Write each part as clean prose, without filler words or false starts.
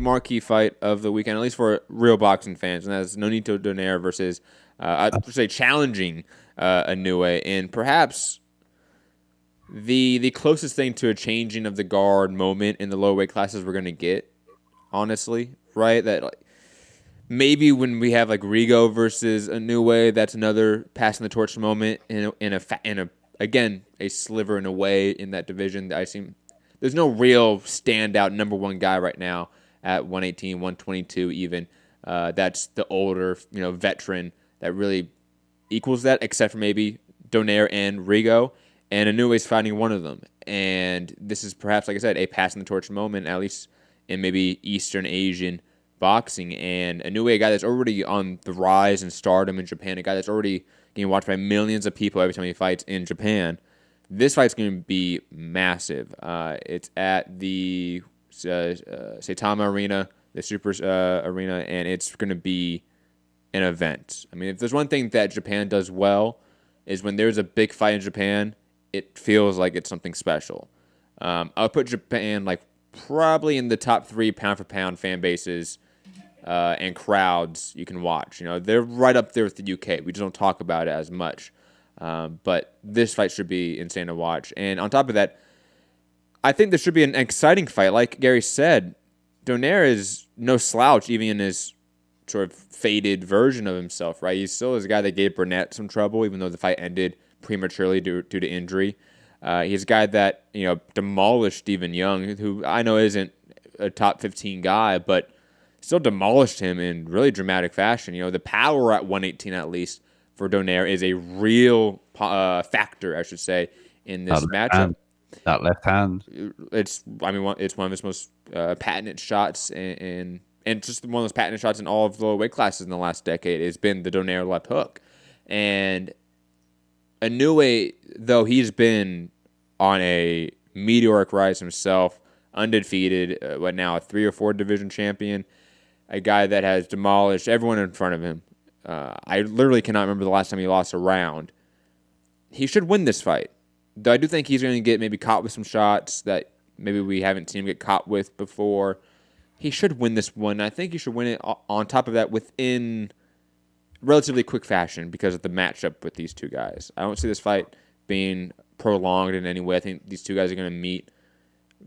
marquee fight of the weekend, at least for real boxing fans, and that's Nonito Donaire versus, I would say, challenging Inoue, and perhaps the closest thing to a changing of the guard moment in the low weight classes we're going to get, honestly, right? That like, maybe when we have like Rigo versus Inoue, that's another passing the torch moment in a again a sliver in a way in that division. That I seem there's no real standout number one guy right now at 118, 122 even. That's the older veteran that really equals that, except for maybe Donaire and Rigo. And Inoue's fighting one of them. And this is perhaps, like I said, a passing the torch moment, at least in maybe Eastern Asian boxing. And Inoue, a guy that's already on the rise and stardom in Japan, a guy that's already getting watched by millions of people every time he fights in Japan. This fight's going to be massive. It's at the Saitama Arena, the Super Arena, and it's going to be an event. I mean, if there's one thing that Japan does well, is when there's a big fight in Japan, it feels like it's something special. I'll put Japan like probably in the top 3 pound-for-pound fan bases and crowds you can watch. They're right up there with the UK. We just don't talk about it as much. But this fight should be insane to watch. And on top of that, I think this should be an exciting fight. Like Gary said, Donaire is no slouch, even in his sort of faded version of himself, right? He still is a guy that gave Burnett some trouble, even though the fight ended prematurely due to injury. He's a guy that demolished Stephen Young, who I know isn't a top 15 guy, but still demolished him in really dramatic fashion. The power at 118 at least for Donaire is a real factor, I should say, in this matchup. That left hand. It's one of his most patented shots, and just one of those patented shots in all of the lower weight classes in the last decade has been the Donaire left hook. And Inoue, though he's been on a meteoric rise himself, undefeated, now a 3 or 4 division champion, a guy that has demolished everyone in front of him. I literally cannot remember the last time he lost a round. He should win this fight. Though I do think he's going to get maybe caught with some shots that maybe we haven't seen him get caught with before. He should win this one. I think he should win it on top of that within relatively quick fashion because of the matchup with these two guys. I don't see this fight being prolonged in any way. I think these two guys are going to meet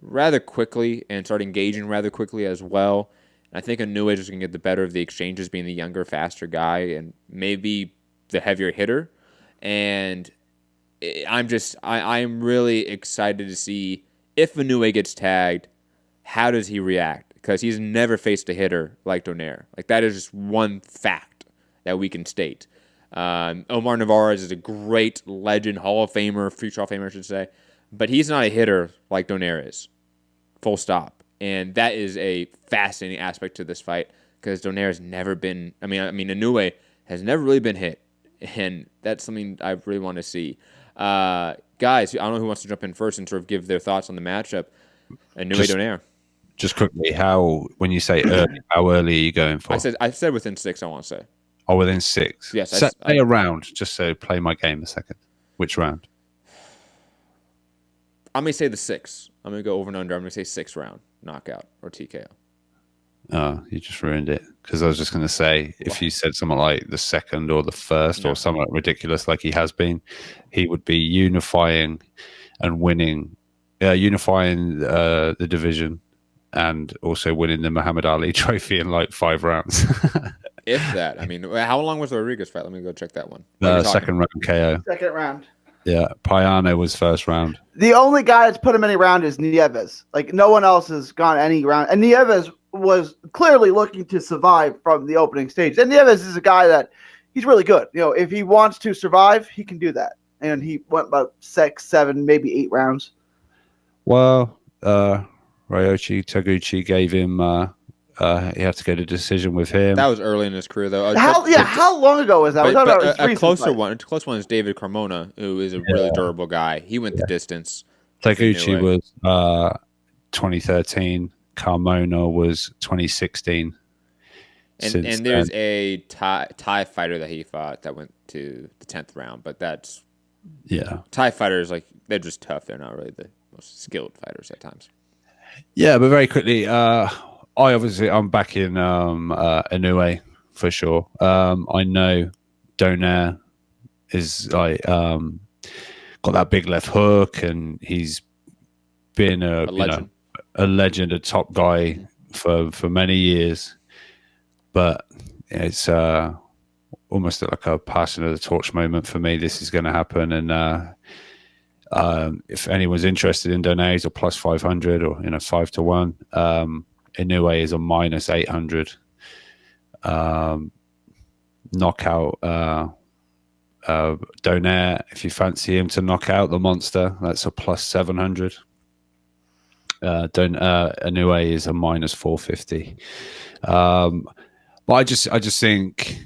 rather quickly and start engaging rather quickly as well. And I think Inoue is just going to get the better of the exchanges, being the younger, faster guy and maybe the heavier hitter. And I'm really excited to see if Inoue gets tagged, how does he react? Because he's never faced a hitter like Donaire. Like, that is just one fact that we can state. Omar Narvaez is a great legend, Hall of Famer, future Hall of Famer, I should say. But he's not a hitter like Donaire is. Full stop. And that is a fascinating aspect to this fight because Donaire has never been, Inoue has never really been hit. And that's something I really want to see. Guys, I don't know who wants to jump in first and sort of give their thoughts on the matchup. Inoue Donaire. Just quickly, when you say early, how early are you going for? I said within 6, I want to say. Oh, within 6? Yes. Say a round, just so play my game a second. Which round? I'm going to say the 6. I'm going to go over and under. I'm going to say 6th round, knockout or TKO. Oh, you just ruined it. Because I was just going to say, if you said something like the 2nd or the 1st or something ridiculous like he has been, he would be unifying and winning, unifying the division and also winning the Muhammad Ali trophy in like 5 rounds. If that. How long was the Rodriguez fight? Let me go check that one. Second round KO. Second round. Yeah, Payano was first round. The only guy that's put him any round is Nieves. Like, no one else has gone any round. And Nieves was clearly looking to survive from the opening stage. And Nieves is a guy that he's really good. If he wants to survive, he can do that. And he went about 6, 7, maybe 8 rounds. Well, Ryoichi Taguchi gave him. He had to get a decision with him. That was early in his career, though. How long ago was that? A closer one is David Carmona, who is a really durable guy. He went the distance. Taguchi was 2013. Carmona was 2016. And there's a Thai fighter that he fought that went to the 10th round, but that's Thai fighters, like, they're just tough. They're not really the most skilled fighters at times. Yeah, but very quickly, I'm backing Inoue for sure. I know Donaire is like got that big left hook, and he's been a legend. A legend, a top guy for many years. But it's almost like a passing of the torch moment for me. This is going to happen, and if anyone's interested in Donaire, he's a plus 500 or 5-1. Inoue is a minus 800. Knockout Donaire, if you fancy him to knock out the monster, that's a plus 700. Inoue is a minus 450. But I just think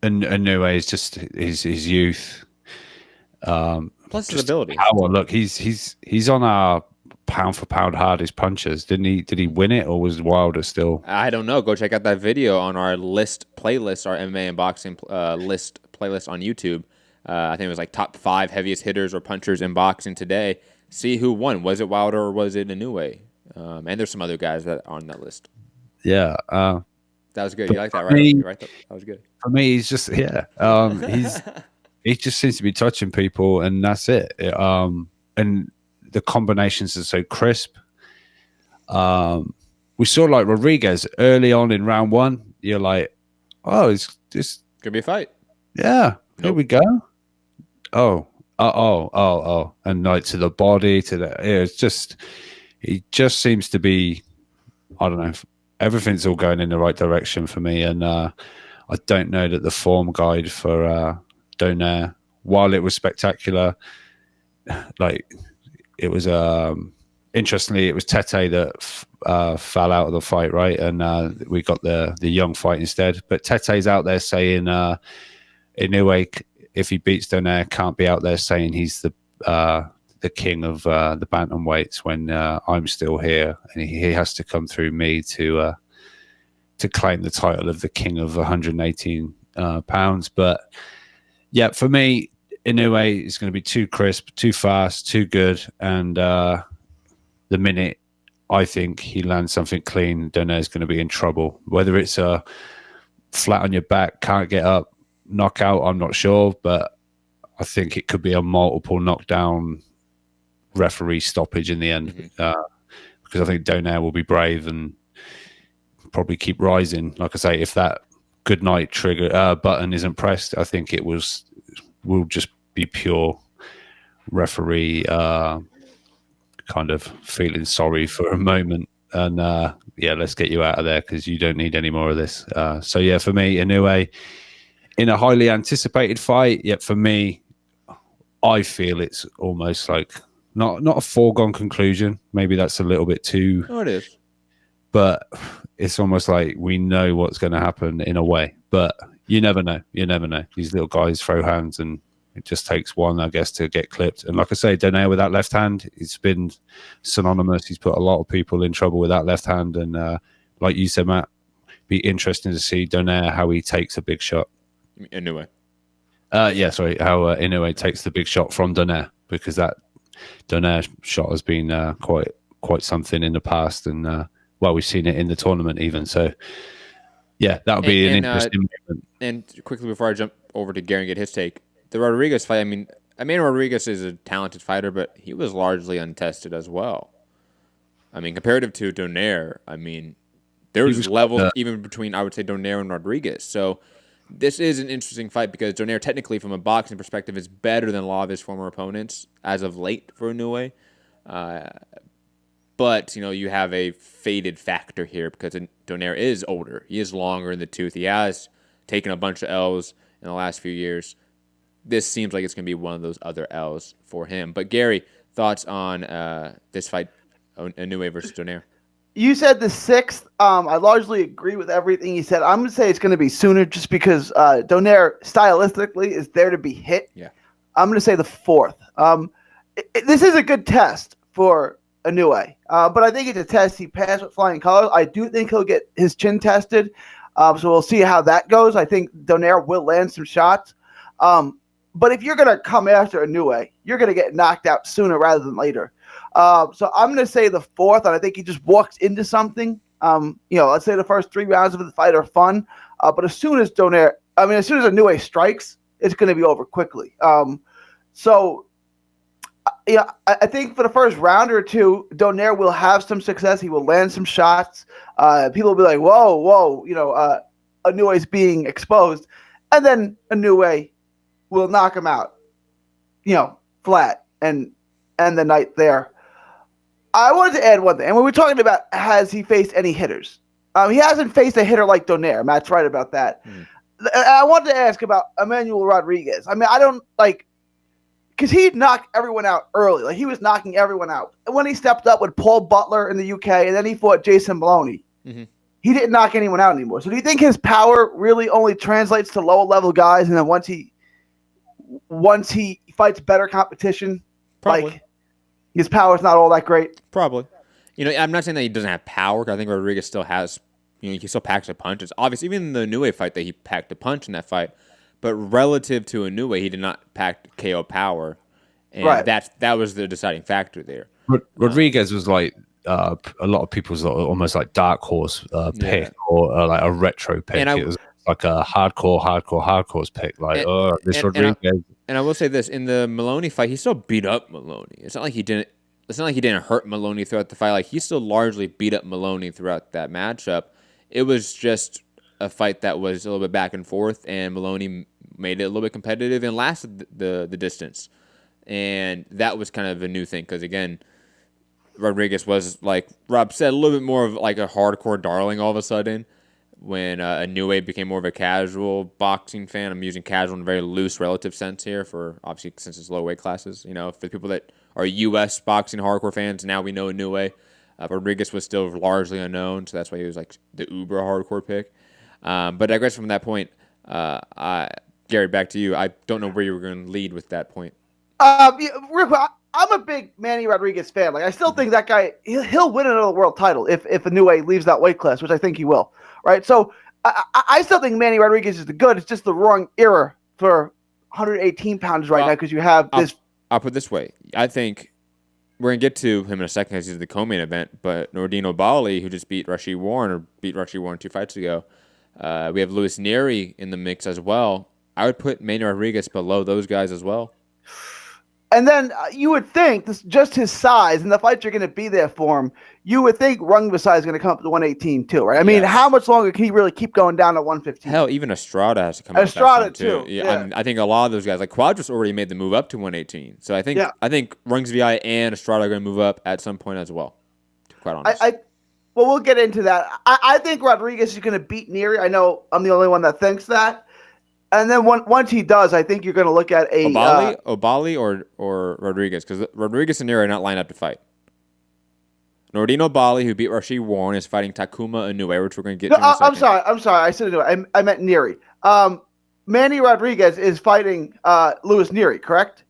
Inoue is just his youth. Plus his ability. Look, he's on our pound for pound hardest punches. Did he win it, or was Wilder still? I don't know. Go check out that video on our list playlist, our MMA and boxing list playlist on YouTube. I think it was like top 5 heaviest hitters or punchers in boxing today. See who won. Was it Wilder or was it Inoue? And there's some other guys that are on that list. Yeah. That was good. You like that, right? Right. That was good. For me, he's just he just seems to be touching people, and that's it. And the combinations are so crisp. We saw like Rodriguez early on in round 1. You're like, oh, it's just Could be a fight. Yeah, here we go. Oh, and like to the body, it's just, he just seems to be, I don't know, everything's all going in the right direction for me, and I don't know that the form guide for Donaire, while it was spectacular, like it was interestingly, it was Tete that fell out of the fight, right? And we got the young fight instead. But Tete's out there saying Inoue, if he beats Donaire, can't be out there saying he's the king of the bantamweights when I'm still here, and he has to come through me to claim the title of the king of 118 pounds. But yeah, for me, Inoue is going to be too crisp, too fast, too good, and the minute I think he lands something clean, Donaire is going to be in trouble. Whether it's a flat on your back, can't get up, knockout, I'm not sure, but I think it could be a multiple knockdown referee stoppage in the end, because I think Donaire will be brave and probably keep rising. Like I say, if that good night trigger button isn't pressed, I think it will just be pure referee kind of feeling sorry for a moment, and yeah, let's get you out of there because you don't need any more of this. So yeah, for me, Inoue in a highly anticipated fight. Yet for me, I feel it's almost like not a foregone conclusion. Maybe that's a little bit too. Oh, it is. But it's almost like we know what's going to happen in a way. But you never know. You never know. These little guys throw hands, and it just takes one, I guess, to get clipped. And like I say, Donaire with that left hand, it's been synonymous. He's put a lot of people in trouble with that left hand. And like you said, Matt, be interesting to see Donaire, how he takes a big shot. Inoue. Yeah, sorry, how Inoue takes the big shot from Donaire, because that Donaire shot has been quite something in the past. And, well, we've seen it in the tournament even. So, yeah, that'll be an interesting moment. And quickly before I jump over to Gary and get his take, the Rodriguez fight, I mean, Rodriguez is a talented fighter, but he was largely untested as well. I mean, comparative to Donaire, I mean, there was levels even between, I would say, Donaire and Rodriguez. So this is an interesting fight because Donaire, technically, from a boxing perspective, is better than a lot of his former opponents as of late for Inoue. But, you have a faded factor here because Donaire is older. He is longer in the tooth. He has taken a bunch of L's in the last few years. This seems like it's going to be one of those other L's for him. But, Gary, thoughts on this fight, Inoue versus Donaire? You said the 6th. I largely agree with everything you said. I'm going to say it's going to be sooner just because Donaire stylistically is there to be hit. Yeah. I'm going to say the 4th. This is a good test for Inoue, but I think it's a test he passed with flying colors. I do think he'll get his chin tested, so we'll see how that goes. I think Donaire will land some shots. But if you're going to come after Inoue, you're going to get knocked out sooner rather than later. So I'm going to say the fourth, and I think he just walks into something. Let's say the first 3 rounds of the fight are fun, but as soon as Inoue strikes, it's going to be over quickly. I think for the first round or two, Donaire will have some success. He will land some shots. People will be like, whoa, Inoue's being exposed. And then Inoue will knock him out, flat and end the night there. I wanted to add one thing. And when we're talking about has he faced any hitters, he hasn't faced a hitter like Donaire. Matt's right about that. I wanted to ask about Emmanuel Rodriguez. I mean, I don't because he knocked everyone out early. Like, he was knocking everyone out. And when he stepped up with Paul Butler in the UK, and then he fought Jason Maloney, he didn't knock anyone out anymore. So do you think his power really only translates to lower level guys, and then once he fights better competition, Probably. his power is not all that great? Probably. I'm not saying that he doesn't have power. I think Rodriguez still has, he still packs a punch. It's obvious, even in the Inoue fight, that he packed a punch in that fight. But relative to Inoue, he did not pack KO power. And that was the deciding factor there. Rodriguez was like a lot of people's almost like dark horse pick or like a retro pick. And it was like a hardcore's pick. Like, Rodriguez. And I will say this: in the Maloney fight, he still beat up Maloney. It's not like he didn't. It's not like he didn't hurt Maloney throughout the fight. Like, he still largely beat up Maloney throughout that matchup. It was just a fight that was a little bit back and forth, and Maloney made it a little bit competitive and lasted the distance. And that was kind of a new thing because, again, Rodriguez was, like Rob said, a little bit more of like a hardcore darling all of a sudden when Inoue became more of a casual boxing fan. I'm using casual in a very loose relative sense here for, obviously, since it's low weight classes. For the people that are U.S. boxing hardcore fans, now we know Inoue. Rodriguez was still largely unknown, so that's why he was like the uber hardcore pick. But I digress from that point. Gary, back to you. I don't know where you were going to lead with that point. Real quick, I'm a big Manny Rodriguez fan. Like, I still think that guy, he'll win another world title if Inoue leaves that weight class, which I think he will. Right? So I still think Manny Rodriguez is the good. It's just the wrong era for 118 pounds now because you have this. I'll put it this way. I think we're going to get to him in a second because he's the co-main event, but Nordino Bali, who just beat Rashid Warren 2 fights ago, we have Luis Neri in the mix as well. I would put Manny Rodriguez below those guys as well. And then you would think, just his size and the fights are going to be there for him, you would think Rungvisai is going to come up to 118 too, right? I mean, how much longer can he really keep going down to 115? Hell, even Estrada has to come up Estrada too. Yeah. I think a lot of those guys, like Quadras, already made the move up to 118. So I think Rungsvi and Estrada are going to move up at some point as well, to be quite honest. Well, we'll get into that. I think Rodriguez is going to beat Neri. I know I'm the only one that thinks that. And then once he does, I think you're going to look at a Obali or Rodriguez, because Rodriguez and Neri are not lined up to fight. Nordino Bali, who beat Rashid Warren, is fighting Takuma Inoue, which we're going to get to in a second. I'm sorry. I said Inoue. I meant Neri. Manny Rodriguez is fighting Luis Neri, correct?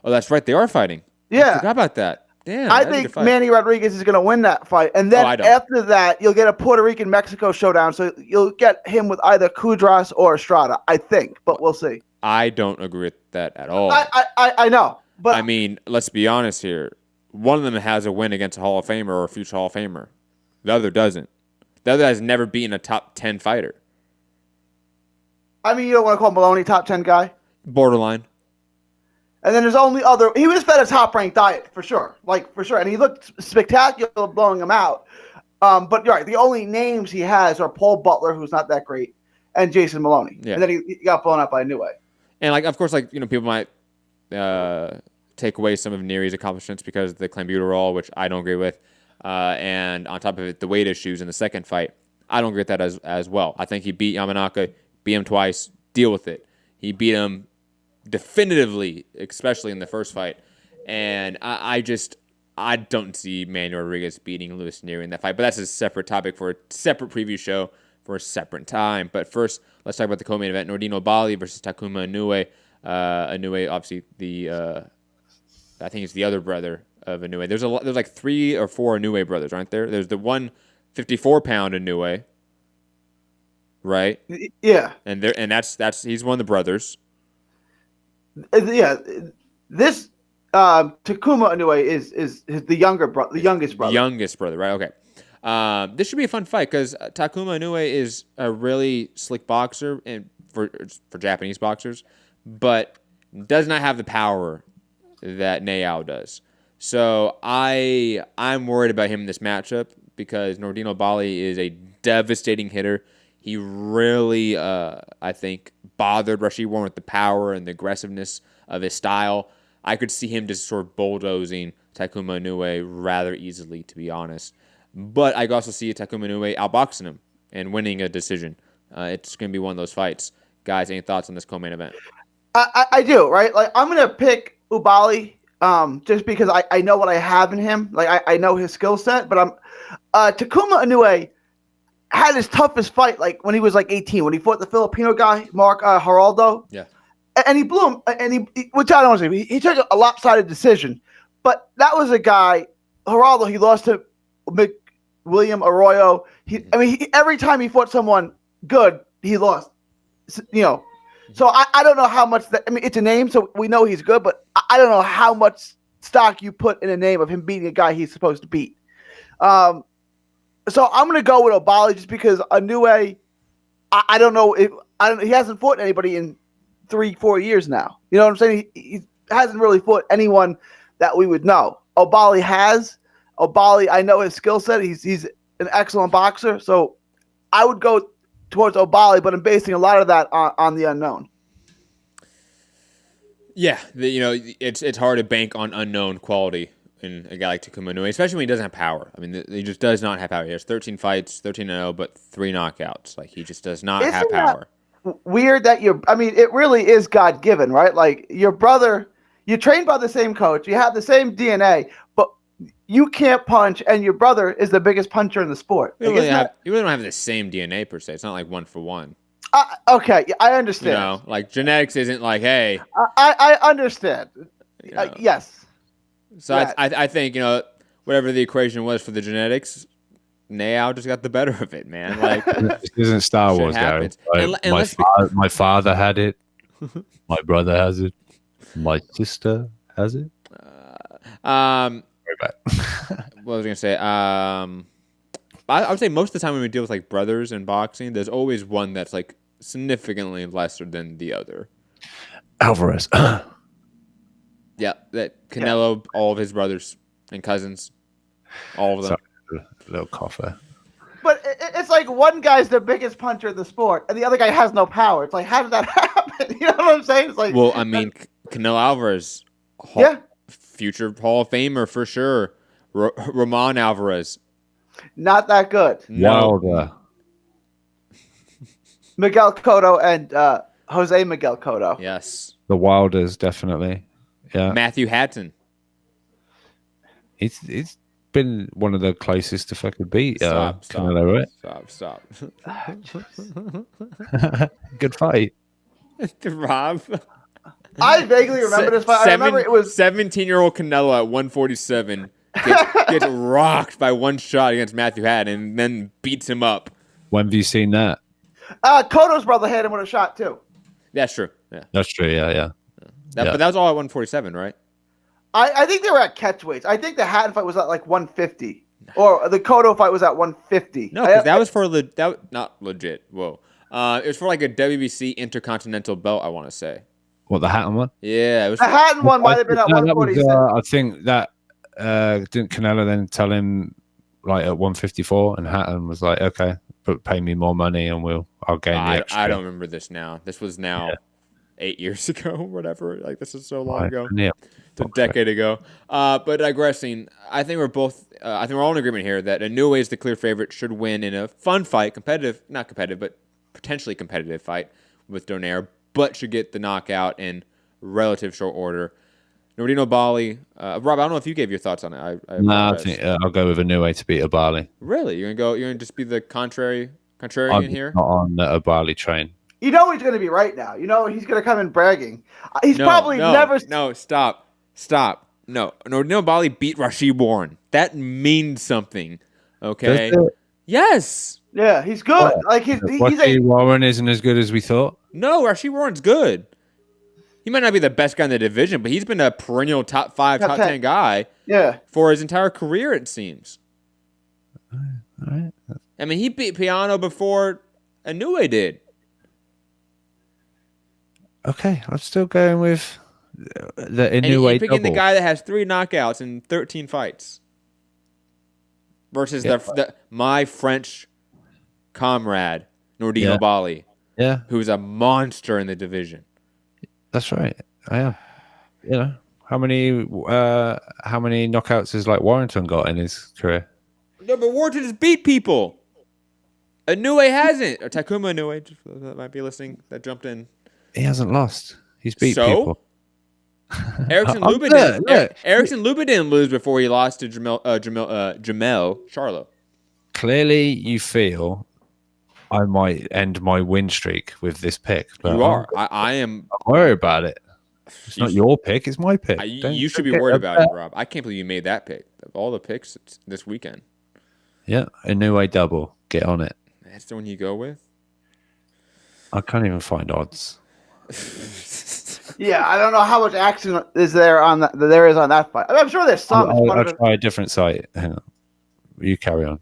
Oh, that's right. They are fighting. Yeah. I forgot about that. Damn. I think Manny Rodriguez is going to win that fight. And then after that, you'll get a Puerto Rican-Mexico showdown. So you'll get him with either Quadras or Estrada, I think. But we'll see. I don't agree with that at all. I know. But I mean, let's be honest here. One of them has a win against a Hall of Famer or a future Hall of Famer. The other doesn't. The other has never beaten a top 10 fighter. I mean, you don't want to call Maloney top 10 guy? Borderline. And then there's only he was fed a top-ranked diet, for sure. And he looked spectacular blowing him out. But you're right, the only names he has are Paul Butler, who's not that great, and Jason Maloney. Yeah. And then he got blown up by Inoue. And, of course, people might take away some of Neri's accomplishments because of the clenbuterol, which I don't agree with. And on top of it, the weight issues in the second fight, I don't agree with that as well. I think he beat Yamanaka, beat him twice, deal with it. He beat him definitively, especially in the first fight. And I don't see Manny Rodriguez beating Luis Neri in that fight. But that's a separate topic for a separate preview show for a separate time. But first, let's talk about the co-main event. Nordino Bali versus Takuma Inoue. Inoue, obviously, I think it's the other brother of Inoue. There's like 3 or 4 Inoue brothers, aren't there? There's the 154-pound Inoue, right? Yeah. And that's he's one of the brothers. Yeah, this Takuma Inoue is the younger brother, the youngest brother. Youngest brother, right? Okay. This should be a fun fight because Takuma Inoue is a really slick boxer and for Japanese boxers, but does not have the power that Naoya does. So I'm worried about him in this matchup because Nordino Bali is a devastating hitter. He really, I think, bothered Rashid Warren with the power and the aggressiveness of his style. I could see him just sort of bulldozing Takuma Inoue rather easily, to be honest. But I could also see Takuma Inoue outboxing him and winning a decision. It's going to be one of those fights. Guys, any thoughts on this co-main event? I do, right? Like, I'm going to pick Ubali just because I know what I have in him. Like, I know his skill set, but Takuma Inoue had his toughest fight like when he was like 18, when he fought the Filipino guy, Mark Geraldo. Yeah. And he blew him, and which I don't want to say, he took a lopsided decision. But that was a guy, Geraldo, he lost to William Arroyo. Every time he fought someone good, he lost. So I don't know how much that. I mean, it's a name, so we know he's good, but I don't know how much stock you put in a name of him beating a guy he's supposed to beat. So I'm going to go with Obali just because Inoue, I don't know if he hasn't fought anybody in 3-4 years now. You know what I'm saying? He hasn't really fought anyone that we would know. Obali has. Obali, I know his skill set. He's an excellent boxer. So I would go towards Obali, but I'm basing a lot of that on the unknown. Yeah, it's hard to bank on unknown quality in a guy like Takuma Inoue, especially when he doesn't have power. I mean, he just does not have power. He has 13 fights, 13-0, but 3 knockouts. Like, he just does not have power. Weird that it really is God given, right? Like, your brother, you're trained by the same coach, you have the same DNA, but you can't punch, and your brother is the biggest puncher in the sport. You really don't have the same DNA per se. It's not like 1 for 1. Okay, I understand. Like genetics isn't like, hey. I understand. Yes. So yeah. I think whatever the equation was for the genetics, Naoya just got the better of it, man. Like, this isn't Star Wars, guys. My father had it. My brother has it. My sister has it. What was I gonna say? I would say most of the time when we deal with like brothers in boxing, there's always one that's like significantly lesser than the other. Alvarez. Yeah, that Canelo, all of his brothers and cousins, all of them. Sorry, a little cougher. But it's like one guy's the biggest puncher in the sport, and the other guy has no power. It's like, how did that happen? You know what I'm saying? It's like, well, I mean, Canelo Alvarez, future Hall of Famer for sure. Ramon Alvarez, not that good. Wilder, Miguel Cotto and Jose Miguel Cotto. Yes, the Wilders definitely. Yeah, Matthew Hatton. It's been one of the closest to fucking beat. Canelo, right? Stop. Good fight, Rob. I vaguely remember this fight. I remember it was 17-year-old Canelo at 147 gets rocked by one shot against Matthew Hatton and then beats him up. When have you seen that? Cotto's brother had him with a shot too. That's true. Yeah, that's true. Yeah. But that was all at 147, right? I think they were at catchweights. I think the Hatton fight was at like 150, or the Cotto fight was at 150. No, because that was for not legit. Whoa, it was for like a WBC Intercontinental belt. I want to say. What, the Hatton one? Yeah, it was the Hatton one might have been at 146. I think that didn't Canelo then tell him like at 154, and Hatton was like, "Okay, but pay me more money, and I'll gain the extra." I don't remember this now. This was 8 years ago, or whatever. Like, this is so long ago. Yeah, it's a decade ago. But digressing, I think we're all in agreement here that Inoue is the clear favorite, should win in a fun fight, not competitive, but potentially competitive fight with Donaire, but should get the knockout in relative short order. Nordino Bali, Rob, I don't know if you gave your thoughts on it. I think I'll go with Inoue to beat Obali. Really? You're gonna just be the contrarian here? Not on the Obali train. You know he's going to be right now. You know he's going to come in bragging. He's probably never. No, stop. No, Nordino Bali beat Rashid Warren. That means something. Okay. Yes. Yeah, he's good. Like Rashid Warren isn't as good as we thought. No, Rashid Warren's good. he might not be the best guy in the division, but he's been a perennial top 5, top 10 guy for his entire career, it seems. All right. I mean, he beat Piano before Inoue did. Okay, I'm still going with the Inoue and you're picking double. the guy that has 3 knockouts in 13 fights versus my French comrade, Nordino Bali, who's a monster in the division. That's right. I am. You know, how many knockouts has like Warrington got in his career? No, but Warrington just beat people. Inoue hasn't. Or Takuma Inoue, that might be listening, that jumped in. He hasn't lost. He's beat people. Erickson Lubin didn't lose before he lost to Jamel Charlo. Clearly, you feel I might end my win streak with this pick. But you are. I am. Don't worry about it. It's not your pick. It's my pick. You should be worried about it, Rob. I can't believe you made that pick. Of all the picks this weekend. Yeah, Inoue double. Get on it. That's the one you go with? I can't even find odds. Yeah, I don't know how much action is there on that. There is on that fight. I'm sure there's some. I'll try a different site. Hang on. You carry on.